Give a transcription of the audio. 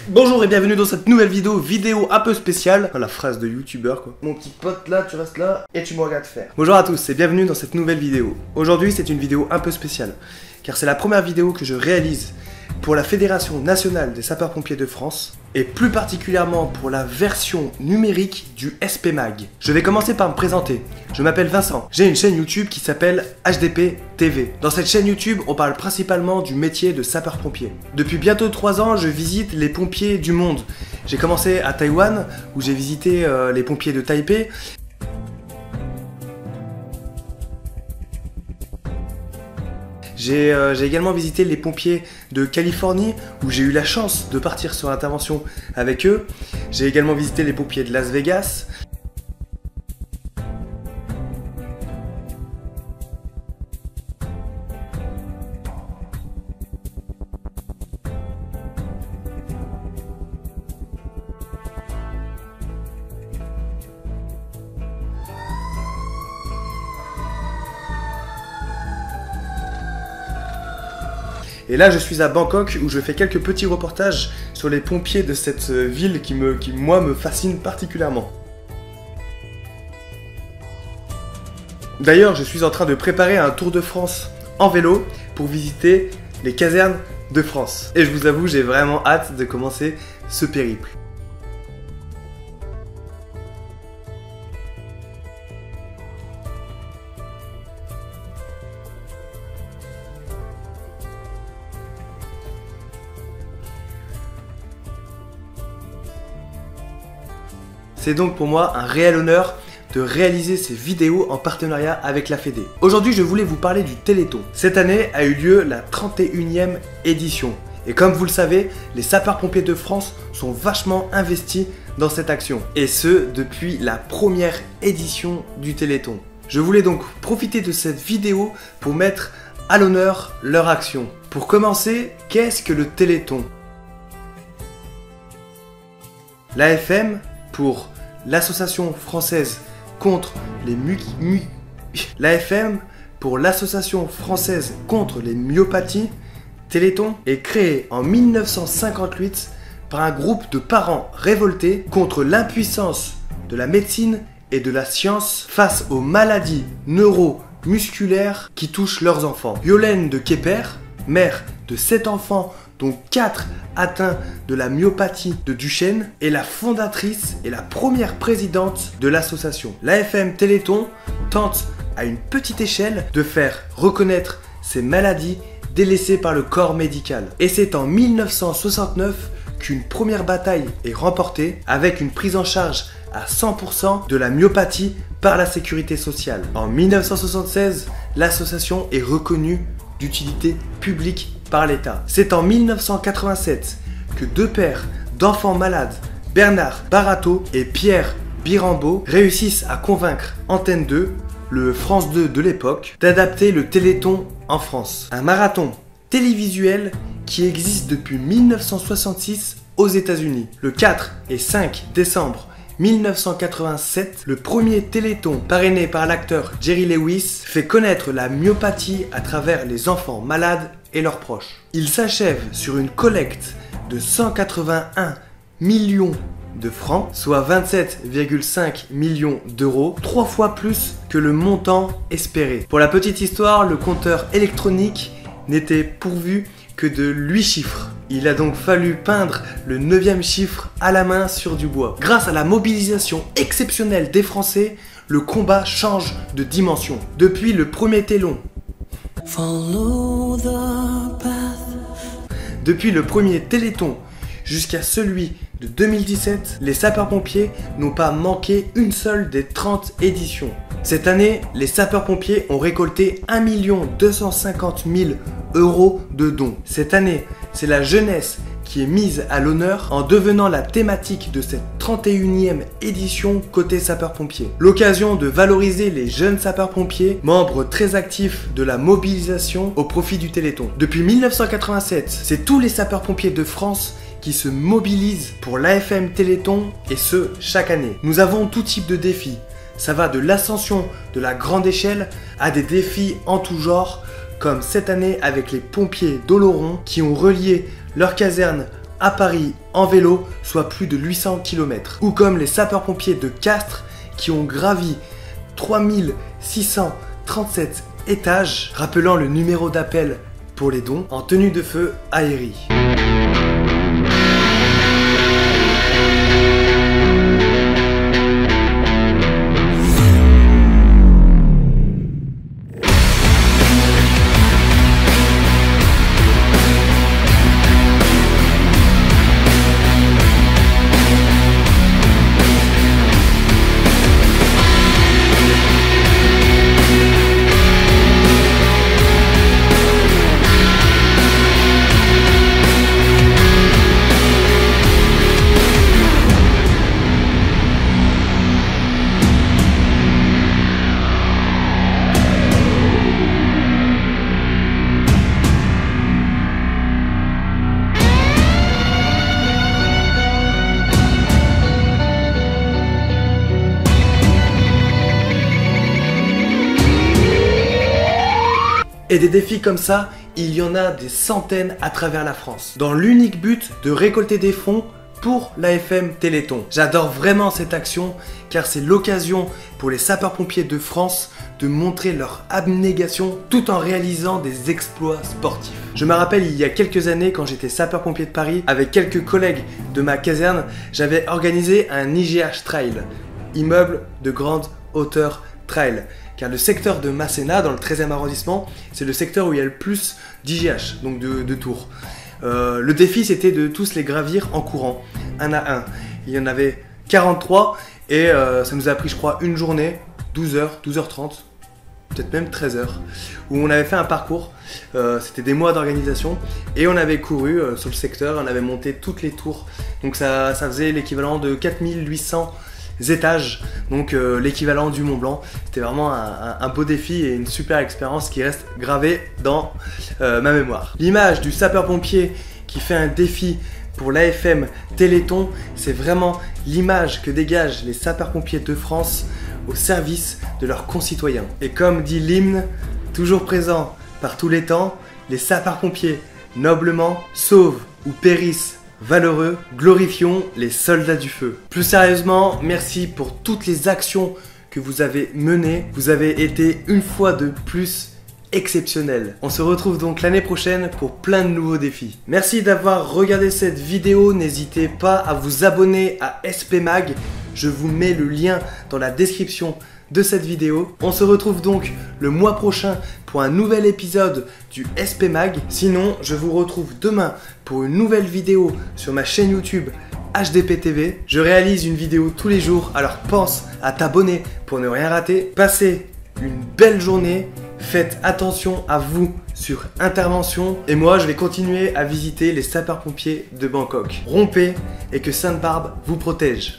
Bonjour et bienvenue dans cette nouvelle vidéo un peu spéciale. La phrase de youtubeur quoi. Mon petit pote là, tu restes là et tu me regardes faire. Bonjour à tous et bienvenue dans cette nouvelle vidéo. Aujourd'hui c'est une vidéo un peu spéciale, car c'est la première vidéo que je réalise pour la Fédération Nationale des Sapeurs-Pompiers de France, et plus particulièrement pour la version numérique du SP Mag. Je vais commencer par me présenter. Je m'appelle Vincent, j'ai une chaîne YouTube qui s'appelle HDP TV. Dans cette chaîne YouTube, on parle principalement du métier de sapeur-pompier. Depuis bientôt 3 ans, je visite les pompiers du monde. J'ai commencé à Taïwan, où j'ai visité les pompiers de Taipei. J'ai également visité les pompiers de Californie, où j'ai eu la chance de partir sur l'intervention avec eux. J'ai également visité les pompiers de Las Vegas. Et là je suis à Bangkok où je fais quelques petits reportages sur les pompiers de cette ville qui moi me fascine particulièrement. D'ailleurs je suis en train de préparer un tour de France en vélo pour visiter les casernes de France. Et je vous avoue j'ai vraiment hâte de commencer ce périple. C'est donc pour moi un réel honneur de réaliser ces vidéos en partenariat avec la Fédé. Aujourd'hui, je voulais vous parler du Téléthon. Cette année a eu lieu la 31e édition. Et comme vous le savez, les sapeurs-pompiers de France sont vachement investis dans cette action. Et ce, depuis la première édition du Téléthon. Je voulais donc profiter de cette vidéo pour mettre à l'honneur leur action. Pour commencer, qu'est-ce que le Téléthon? L'AFM, pour l'Association française contre les l'AFM pour l'Association française contre les myopathies, Téléthon, est créé en 1958 par un groupe de parents révoltés contre l'impuissance de la médecine et de la science face aux maladies neuromusculaires qui touchent leurs enfants. Yolène de Kepper, mère de 7 enfants dont 4 atteints de la myopathie de Duchenne, est la fondatrice et la première présidente de l'association. L'AFM Téléthon tente à une petite échelle de faire reconnaître ces maladies délaissées par le corps médical. Et c'est en 1969 qu'une première bataille est remportée avec une prise en charge à 100% de la myopathie par la sécurité sociale. En 1976, l'association est reconnue d'utilité publique par l'État. C'est en 1987 que deux pères d'enfants malades, Bernard Barato et Pierre Birambeau, réussissent à convaincre Antenne 2, le France 2 de l'époque, d'adapter le Téléthon en France. Un marathon télévisuel qui existe depuis 1966 aux États-Unis. Le 4 et 5 décembre 1987, le premier Téléthon parrainé par l'acteur Jerry Lewis fait connaître la myopathie à travers les enfants malades et leurs proches. Il s'achève sur une collecte de 181 millions de francs, soit 27,5 millions d'euros, 3 fois plus que le montant espéré. Pour la petite histoire, le compteur électronique n'était pourvu que de 8 chiffres. Il a donc fallu peindre le 9e chiffre à la main sur du bois. Grâce à la mobilisation exceptionnelle des Français, le combat change de dimension. Depuis le premier Téléthon, jusqu'à celui de 2017, les sapeurs-pompiers n'ont pas manqué une seule des 30 éditions. Cette année, les sapeurs-pompiers ont récolté 1 250 000 € de dons. Cette année, c'est la jeunesse qui est mise à l'honneur en devenant la thématique de cette 31e édition côté sapeurs-pompiers. L'occasion de valoriser les jeunes sapeurs-pompiers, membres très actifs de la mobilisation au profit du Téléthon. Depuis 1987, c'est tous les sapeurs-pompiers de France qui se mobilisent pour l'AFM Téléthon, et ce, chaque année. Nous avons tout type de défis. Ça va de l'ascension de la grande échelle à des défis en tout genre, comme cette année avec les pompiers d'Oloron qui ont relié leur caserne à Paris en vélo, soit plus de 800 km. Ou comme les sapeurs-pompiers de Castres qui ont gravi 3637 étages, rappelant le numéro d'appel pour les dons en tenue de feu aérie. Et des défis comme ça, il y en a des centaines à travers la France, dans l'unique but de récolter des fonds pour l'AFM Téléthon. J'adore vraiment cette action car c'est l'occasion pour les sapeurs-pompiers de France de montrer leur abnégation tout en réalisant des exploits sportifs. Je me rappelle il y a quelques années quand j'étais sapeur-pompier de Paris, avec quelques collègues de ma caserne, j'avais organisé un IGH Trail, immeuble de grande hauteur trail. Car le secteur de Masséna, dans le 13e arrondissement, c'est le secteur où il y a le plus d'IGH, donc de tours. Le défi, c'était de tous les gravir en courant, un à un. Il y en avait 43 et ça nous a pris, je crois, une journée, 12h, 12h30, peut-être même 13h, où on avait fait un parcours. C'était des mois d'organisation et on avait couru sur le secteur, on avait monté toutes les tours. Donc ça faisait l'équivalent de 4800 étages, donc l'équivalent du Mont Blanc. C'était vraiment un beau défi et une super expérience qui reste gravée dans ma mémoire. L'image du sapeur-pompier qui fait un défi pour l'AFM Téléthon, c'est vraiment l'image que dégagent les sapeurs-pompiers de France au service de leurs concitoyens. Et comme dit l'hymne, toujours présent par tous les temps, les sapeurs-pompiers noblement sauvent ou périssent valeureux, glorifions les soldats du feu. Plus sérieusement, merci pour toutes les actions que vous avez menées. Vous avez été une fois de plus exceptionnels. On se retrouve donc l'année prochaine pour plein de nouveaux défis. Merci d'avoir regardé cette vidéo. N'hésitez pas à vous abonner à SP Mag. Je vous mets le lien dans la description de cette vidéo. On se retrouve donc le mois prochain pour un nouvel épisode du SP Mag. Sinon, je vous retrouve demain pour une nouvelle vidéo sur ma chaîne YouTube HDP TV. Je réalise une vidéo tous les jours, alors pense à t'abonner pour ne rien rater. Passez une belle journée, faites attention à vous sur intervention et moi je vais continuer à visiter les sapeurs-pompiers de Bangkok. Rompez et que Sainte-Barbe vous protège.